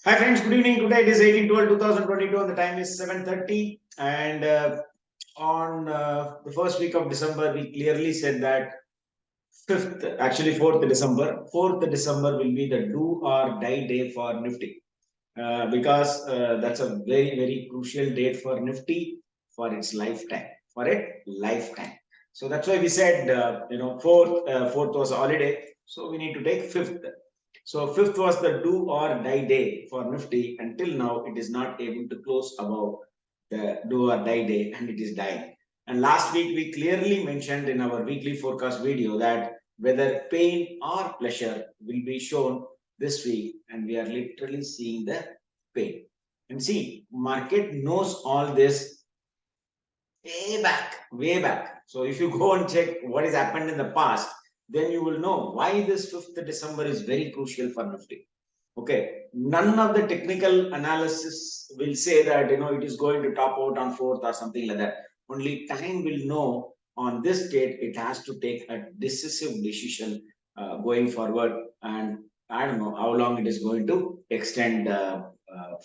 Hi friends, good evening. Today it is 18/12/2022 and the time is 7:30. And on the first week of December, we clearly said that 5th, actually 4th December, 4th December will be the do or die day for Nifty. Because that's a very crucial date for Nifty for its lifetime. For it lifetime. So that's why we said, 4th was a holiday. So we need to take 5th. So 5th was the do or die day for Nifty. Until now, it is not able to close above the do or die day and it is dying. And last week, we clearly mentioned in our weekly forecast video that whether pain or pleasure will be shown this week, and we are literally seeing the pain. And see, market knows all this way back. So if you go and check what has happened in the past, then you will know why this 5th December is very crucial for Nifty. Okay, none of the technical analysis will say that it is going to top out on 4th or something like that. Only time will know on this date it has to take a decisive decision going forward, and I don't know how long it is going to extend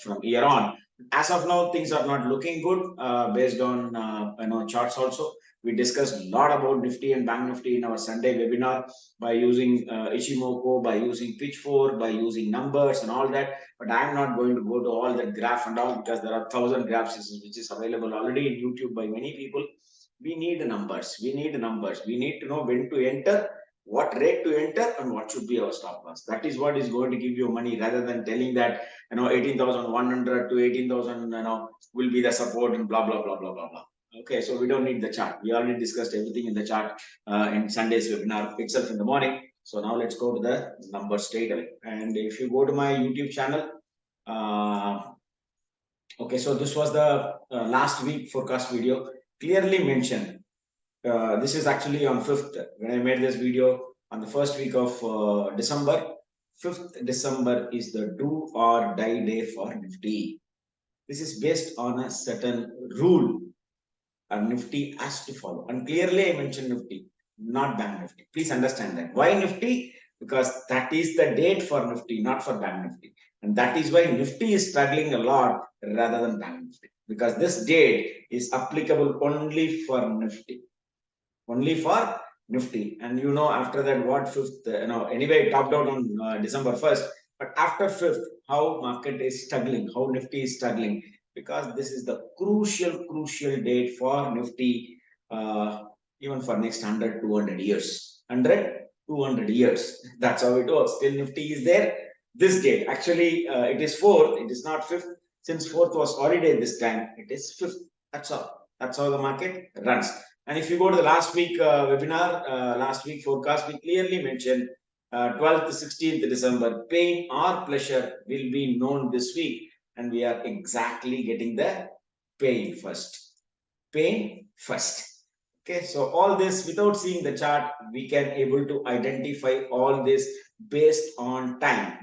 from here on. As of now, things are not looking good based on charts. Also, we discussed a lot about Nifty and Bank Nifty in our Sunday webinar by using Ishimoku, by using Pitchfork, by using numbers and all that. But I'm not going to go to all that graph and all because there are 1,000 graphs which is available already in YouTube by many people. We need numbers. We need numbers. We need to know when to enter, what rate to enter, and what should be our stop loss. That is what is going to give you money, rather than telling that 18,100 to 18,000 will be the support and blah blah blah blah blah blah. Okay, so we don't need the chart. We already discussed everything in the chart in Sunday's webinar itself in the morning. So now let's go to the numbers straight away. And if you go to my YouTube channel, uh, okay, so this was the last week forecast video. Clearly mentioned. This is actually on 5th when I made this video on the first week of December. 5th December is the do or die day for Nifty. This is based on a certain rule and Nifty has to follow. And clearly I mentioned Nifty, not Bank Nifty. Please understand that. Why Nifty? Because that is the date for Nifty, not for Bank Nifty. And that is why Nifty is struggling a lot rather than Bank Nifty. Because this date is applicable only for Nifty. Only for Nifty. And after that, what 5th, anyway, it topped out on December 1st. But after 5th, how market is struggling, how Nifty is struggling, because this is the crucial date for Nifty, even for next 100, 200 years. 100, 200 years. That's how it works. Still Nifty is there. This date, actually, it is 4th, it is not 5th. Since 4th was holiday this time, it is 5th. That's all. That's how the market runs. And if you go to the last week webinar, last week forecast, we clearly mentioned 12th, 16th December, pain or pleasure will be known this week. And we are exactly getting the pain first. Pain first. Okay, so all this without seeing the chart, we can able to identify all this based on time,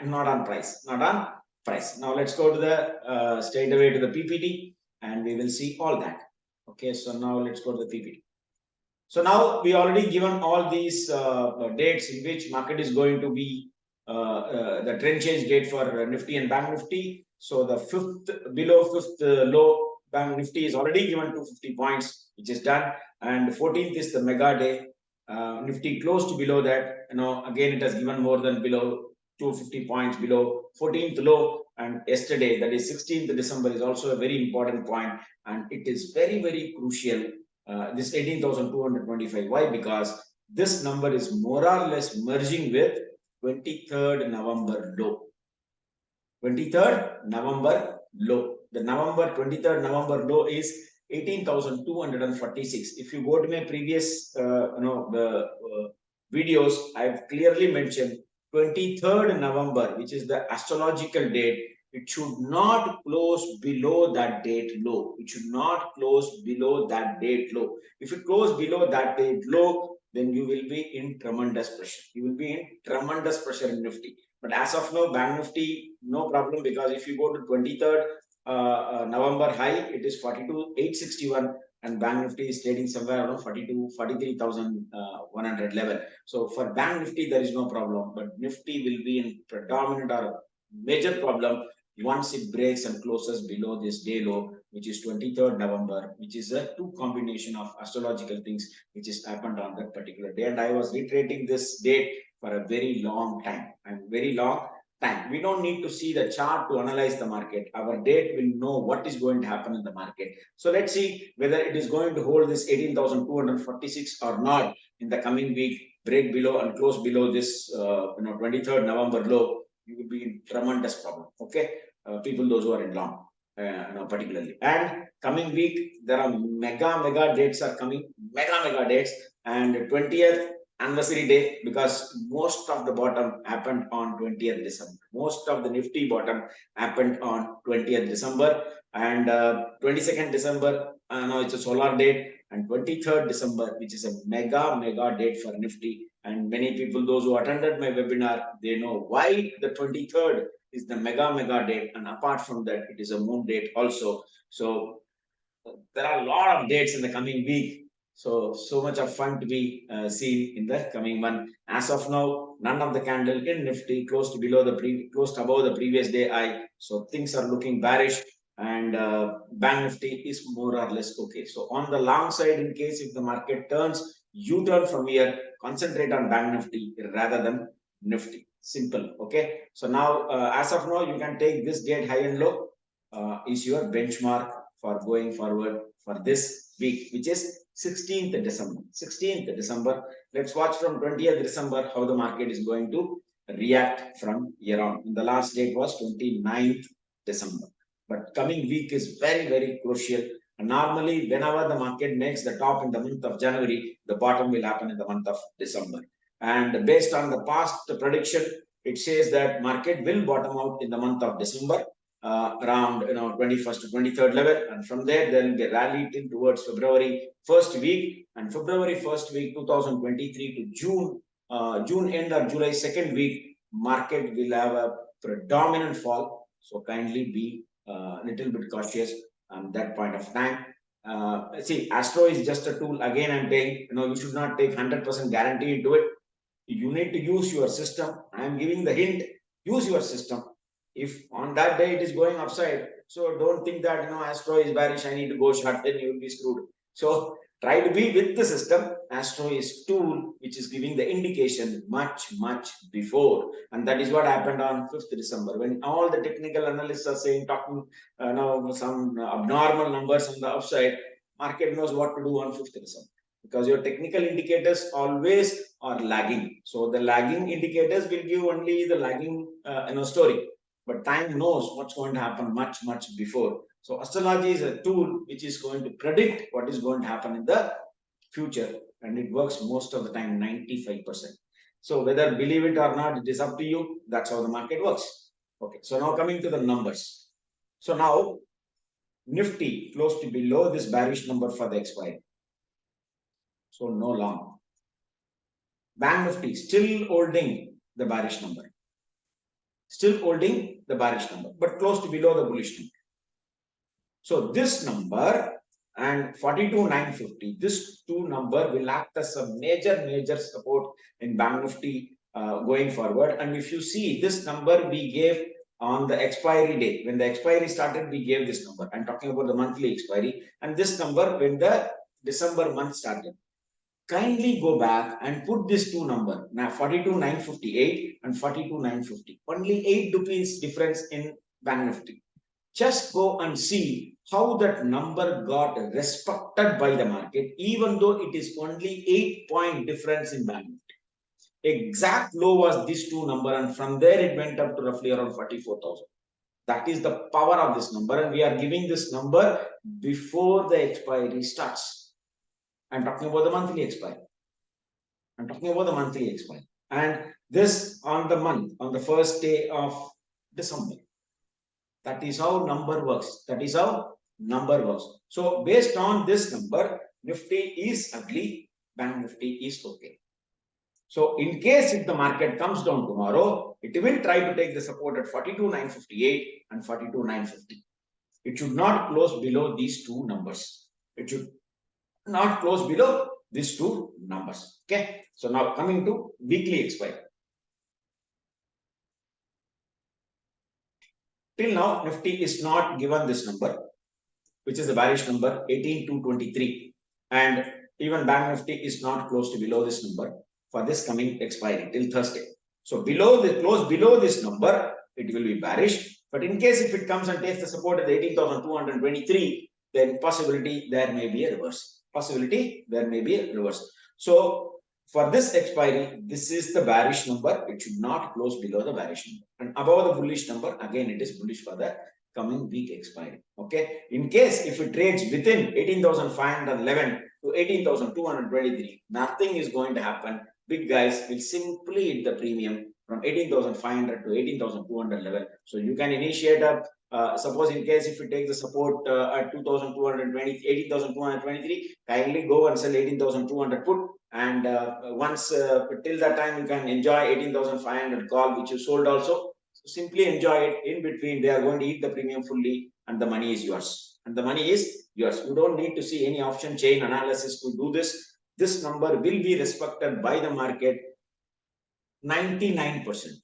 not on price, not on price. Now let's go to the straight away to the PPT and we will see all that. Okay, so now let's go to the PPT. So now we already given all these dates in which market is going to be the trend change date for Nifty and Bank Nifty. So the below fifth low Bank Nifty is already given 250 points, which is done. And 14th is the mega day. Nifty closed below that. Again it has given more than below 250 points below 14th low. And yesterday, that is 16th December, is also a very important point, and it is very crucial. This 18,225. Why? Because this number is more or less merging with 23rd November low. 23rd November low. The 23rd November low is 18,246. If you go to my previous videos, I've clearly mentioned 23rd November, which is the astrological date. It should not close below that date low. It should not close below that date low. If it close below that date low, then you will be in tremendous pressure. You will be in tremendous pressure in Nifty. But as of now, Bank Nifty, no problem, because if you go to 23rd November high, it is 42,861, and Bank Nifty is trading somewhere around 43,100 level. So for Bank Nifty, there is no problem, but Nifty will be in predominant or major problem once it breaks and closes below this day low, which is 23rd November, which is a two combination of astrological things which has happened on that particular day. And I was reiterating this date for a very long time and very long time. We don't need to see the chart to analyze the market. Our date will know what is going to happen in the market. So let's see whether it is going to hold this 18,246 or not in the coming week, break below and close below this 23rd November low. You will be in tremendous problem. Okay, people those who are in long, particularly. And coming week there are mega dates are coming, mega dates, and 20th anniversary day, because most of the bottom happened on 20th December. Most of the Nifty bottom happened on 20th December, and 22nd December, now it's a solar date, and 23rd December, which is a mega date for Nifty. And many people, those who attended my webinar, they know why the 23rd is the mega date, and apart from that, it is a moon date also. So there are a lot of dates in the coming week. So much of fun to be seen in the coming one. As of now, none of the candle in Nifty closed above the previous day high. So things are looking bearish, and Bank Nifty is more or less okay. So on the long side, in case if the market turns, you turn from here, concentrate on Bank Nifty rather than Nifty. Simple. Okay. So now, as of now, you can take this date high and low is your benchmark for going forward for this week, which is 16th December. 16th December. Let's watch from 20th December how the market is going to react from here on. And the last date was 29th December. But coming week is very crucial. And normally, whenever the market makes the top in the month of January, the bottom will happen in the month of December. And based on the past prediction, it says that market will bottom out in the month of December. Around 21st to 23rd level, and from there will be rally till towards February 1st week, and February 1st week 2023 to June end or July 2nd week, market will have a predominant fall. So kindly be a little bit cautious on that point of time. See, Astro is just a tool. Again, I'm saying, you should not take 100% guarantee into it. You need to use your system. I'm giving the hint. Use your system. If on that day it is going upside, so don't think that Astro is bearish, I need to go short, then you will be screwed. So try to be with the system. Astro is tool which is giving the indication much before, and that is what happened on 5th December when all the technical analysts are saying, talking some abnormal numbers on the upside. Market knows what to do on 5th December, because your technical indicators always are lagging. So the lagging indicators will give only the lagging story, but time knows what's going to happen much before. So astrology is a tool which is going to predict what is going to happen in the future, and it works most of the time, 95%. So whether believe it or not, it is up to you. That's how the market works. Okay, so now coming to the numbers. So now Nifty close to below this bearish number for the expiry. So no long. Bank Nifty still holding the bearish number. Still holding the bearish number, but close to below the bullish number. So this number and 42,950, this two number will act as a major support in Bank Nifty going forward. And if you see this number, we gave on the expiry date. When the expiry started, we gave this number. I'm talking about the monthly expiry, and this number when the December month started. Kindly go back and put this two number, now 42,958 and 42,950. Only 8 rupees difference in Bank Nifty. Just go and see how that number got respected by the market, even though it is only 8-point difference in Bank Nifty. Exact low was this two number, and from there it went up to roughly around 44,000. That is the power of this number, and we are giving this number before the expiry starts. I'm talking about the monthly expiry. I'm talking about the monthly expiry. And this on the month, on the first day of December. That is how number works. That is how number works. So based on this number, Nifty is ugly, Bank Nifty is okay. So in case if the market comes down tomorrow, it will try to take the support at 42,958 and 42,950. It should not close below these two numbers. It should not close below these two numbers. Okay. So now coming to weekly expiry. till now Nifty is not given this number, which is the bearish number 18,223, and even Bank Nifty is not close to below this number for this coming expiry till Thursday. So close below this number, it will be bearish. But in case if it comes and takes the support at 18,223, then possibility there may be a reverse. So for this expiry, this is the bearish number. It should not close below the bearish number. And above the bullish number, again, it is bullish for the coming week expiry. Okay. In case if it trades within 18,511 to 18,223, nothing is going to happen. Big guys will simply hit the premium from 18,500 to 18,200 level. So you can initiate up. Suppose in case if you take the support at 2,220, 18,223, kindly go and sell 18,200 put. And once till that time, you can enjoy 18,500 call, which you sold also. So simply enjoy it. In between, they are going to eat the premium fully, and the money is yours. You don't need to see any option chain analysis to do this. This number will be respected by the market 99%.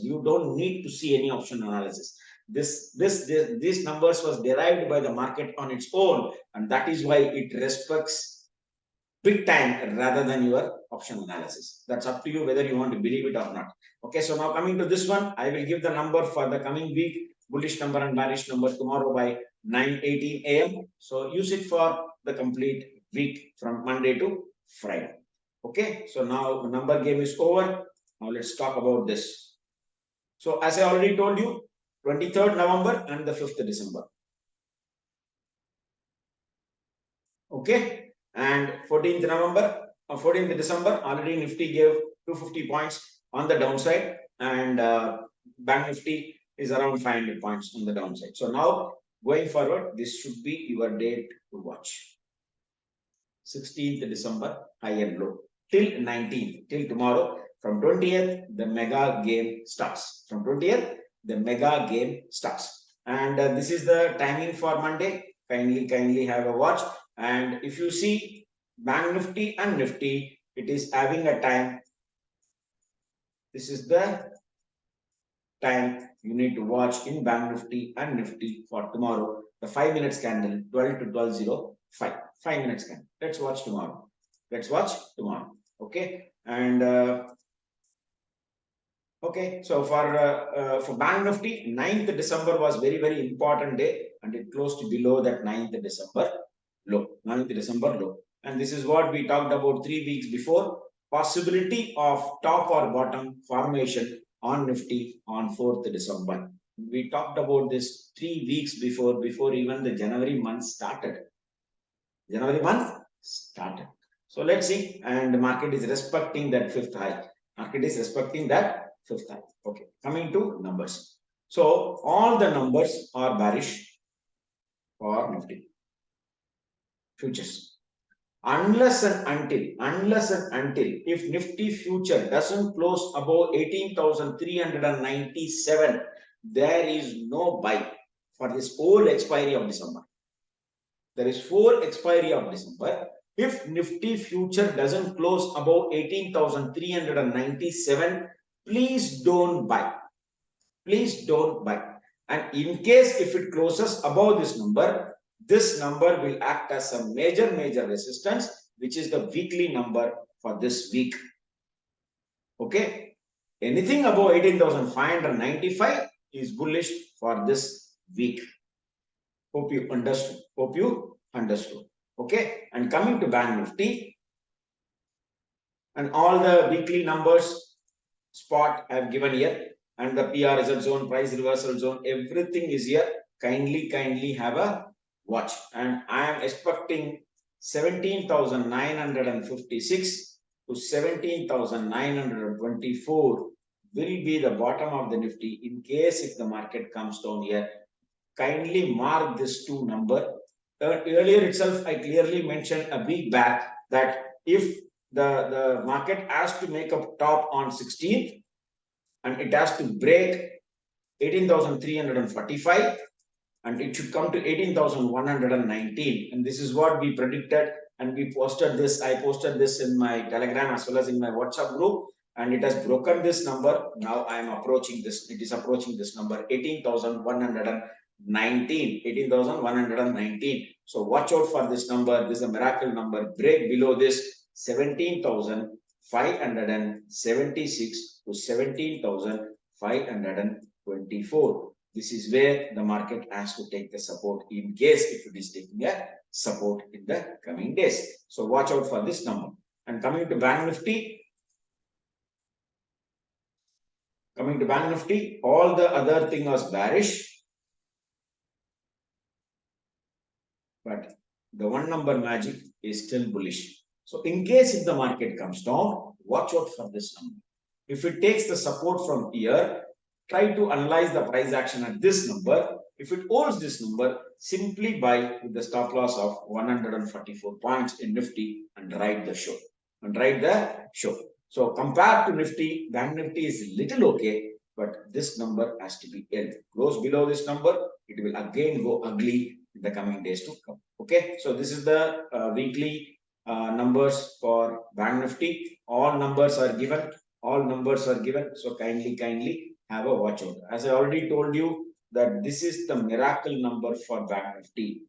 You don't need to see any option analysis. These numbers was derived by the market on its own, and that is why it respects big time rather than your option analysis. That's up to you whether you want to believe it or not. Okay, so now coming to this one, I will give the number for the coming week, bullish number and bearish number tomorrow by 9:18 a.m. So use it for the complete week from Monday to Friday. Okay, so now the number game is over. Now let's talk about this. So as I already told you, 23rd November and the 5th December. Okay, and 14th December, already Nifty gave 250 points on the downside, and Bank Nifty is around 500 points on the downside. So now going forward, this should be your date to watch. 16th December, high and low, till 19th, till tomorrow. From 20th, the mega game starts. And this is the timing for Monday. Kindly have a watch. And if you see Bank Nifty and Nifty, it is having a time. This is the time you need to watch in Bank Nifty and Nifty for tomorrow. The 5 minutes candle, 12 to 12:05. 5 minutes candle. Let's watch tomorrow. Okay. And okay, so for Bank Nifty, 9th December was very, very important day, and it closed below that 9th December low. And this is what we talked about 3 weeks before. Possibility of top or bottom formation on Nifty on 4th December. We talked about this 3 weeks before even the January month started. So let's see, and the market is respecting that fifth high. Okay, coming to numbers. So all the numbers are bearish for Nifty futures. Unless and until if Nifty future doesn't close above 18,397, there is no buy for this whole expiry of December. There is full expiry of December. If Nifty future doesn't close above 18,397, please don't buy. And in case if it closes above this number will act as a major resistance, which is the weekly number for this week. Okay, anything above 18,595 is bullish for this week. Hope you understood. Okay, and coming to Bank Nifty, and all the weekly numbers spot I have given here, and the PR result zone, price reversal zone, everything is here. Kindly have a watch. And I am expecting 17,956 to 17,924 will be the bottom of the Nifty in case if the market comes down here. Kindly mark this two number. Earlier itself, I clearly mentioned a week back that if the market has to make a top on 16th and it has to break 18,345 and it should come to 18,119, and this is what we predicted, and we posted this. I posted this in my Telegram as well as in my WhatsApp group, and it has broken this number. Now I am approaching this, it is approaching this number 18,119, 18,119. So watch out for this number. This is a miracle number. Break below this 17,576 to 17,524. This is where the market has to take the support in case if it is taking a support in the coming days. So watch out for this number. And coming to Bank Nifty, all the other thing was bearish, but the one number magic is still bullish. So in case if the market comes down, watch out for this number. If it takes the support from here, try to analyze the price action at this number. If it holds this number, simply buy with the stop loss of 144 points in Nifty and ride the show. So compared to Nifty, Bank Nifty is little okay, but this number has to be held. Goes below this number, it will again go ugly in the coming days to come. Okay, so this is the weekly numbers for Bank Nifty. All numbers are given. So kindly have a watch out. As I already told you that this is the miracle number for Bank Nifty.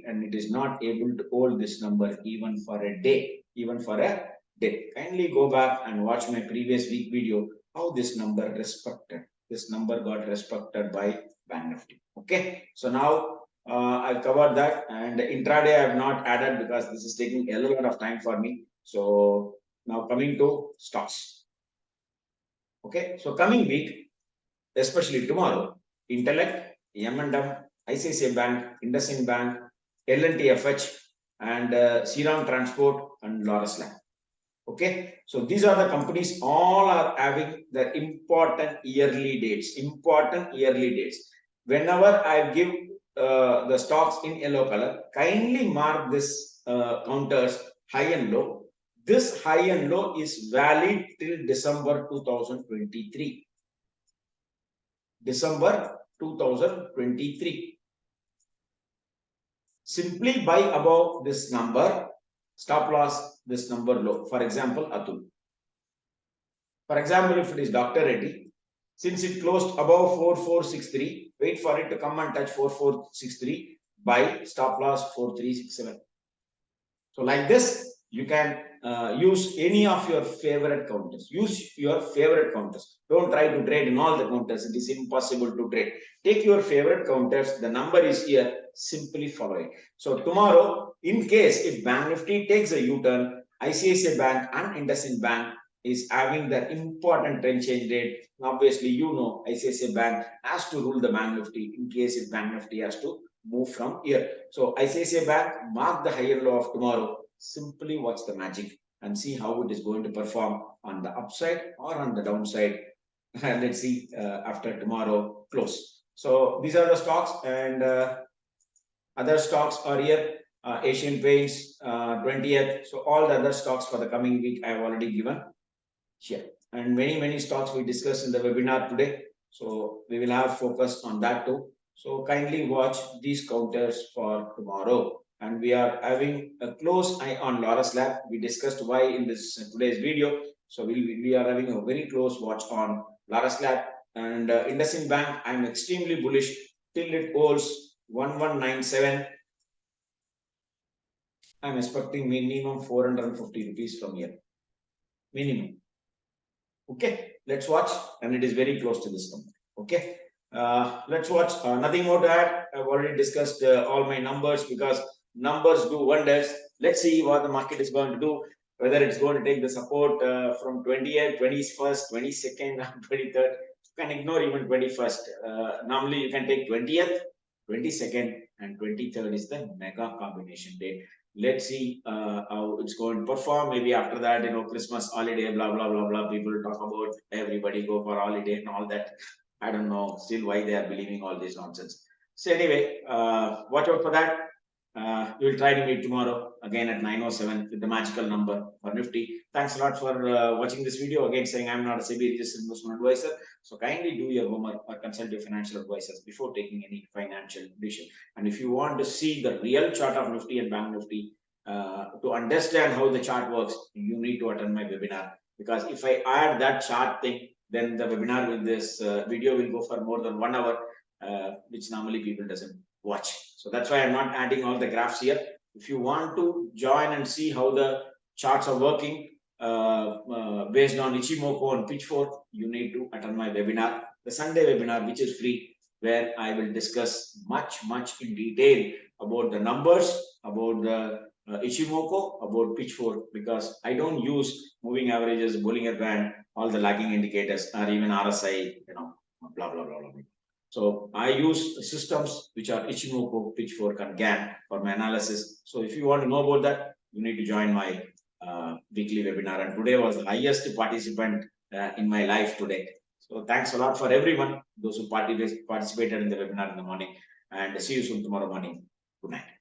And it is not able to hold this number even for a day. Kindly go back and watch my previous week video how this number got respected by Bank Nifty. Okay, so now I've covered that, and intraday I have not added because this is taking a lot of time for me. So now coming to stocks. Okay, so coming week, especially tomorrow, Intellect, M&M, ICICI Bank, IndusInd Bank, L&TFH, and Serum Transport and Laurus Lab. Okay, so these are the companies, all are having the important yearly dates. Whenever I give the stocks in yellow color, kindly mark this counters high and low. This high and low is valid till December 2023. Simply buy above this number, stop loss this number low. For example, Atul. For example, if it is Dr. Reddy, since it closed above 4463, wait for it to come and touch 4463, buy, stop loss 4367. So like this, you can use any of your favorite counters. Don't try to trade in all the counters. It is impossible to trade. Take your favorite counters. The number is here. Simply follow it. So tomorrow, in case if Bank Nifty takes a U-turn, ICICI Bank and IndusInd Bank is having the important trend change rate. Obviously, you know ICICI Bank has to rule the Bank Nifty in case if Bank Nifty has to move from here. So ICICI Bank, mark the higher low of tomorrow. Simply watch the magic and see how it is going to perform on the upside or on the downside. Let's see after tomorrow close. So these are the stocks, and other stocks are here. Asian Paints, 20th. So all the other stocks for the coming week I have already given here. And many stocks we discussed in the webinar today. So we will have focus on that too. So kindly watch these counters for tomorrow. And we are having a close eye on Laurus Lab. We discussed why in this today's video. So we are having a very close watch on Laurus Lab. And IndusInd Bank, I'm extremely bullish till it holds 1197. I'm expecting minimum 450 rupees from here. Minimum. Okay, let's watch, and it is very close to this number. Okay, let's watch. Nothing more to add. I've already discussed all my numbers because numbers do wonders. Let's see what the market is going to do. Whether it's going to take the support from 20th, 21st, 22nd, 23rd. You can ignore even 21st. Normally, you can take 20th, 22nd, and 23rd is the mega combination date. Let's see how it's going to perform. Maybe after that, Christmas holiday, blah, blah, blah, blah. People talk about everybody go for holiday and all that. I don't know still why they are believing all this nonsense. So anyway, watch out for that. We will try to meet tomorrow again at 9:07 with the magical number for Nifty. Thanks a lot for watching this video. Again, saying I'm not a SEBI registered investment advisor. So kindly do your homework or consult your financial advisors before taking any financial decision. And if you want to see the real chart of Nifty and Bank Nifty, to understand how the chart works, you need to attend my webinar, because if I add that chart thing, then the webinar with this video will go for more than 1 hour, which normally people doesn't watch. So that's why I'm not adding all the graphs here. If you want to join and see how the charts are working based on Ichimoku and Pitchfork, you need to attend my webinar, the Sunday webinar, which is free, where I will discuss much in detail about the numbers, about the Ichimoku, about Pitchfork, because I don't use moving averages, Bollinger Band, all the lagging indicators, or even RSI, blah, blah, blah, blah. So I use systems which are Ichimoku, Pitchfork, and GAN for my analysis. So if you want to know about that, you need to join my weekly webinar. And today was the highest participant in my life today. So thanks a lot for everyone, those who participated in the webinar in the morning, and see you soon tomorrow morning. Good night.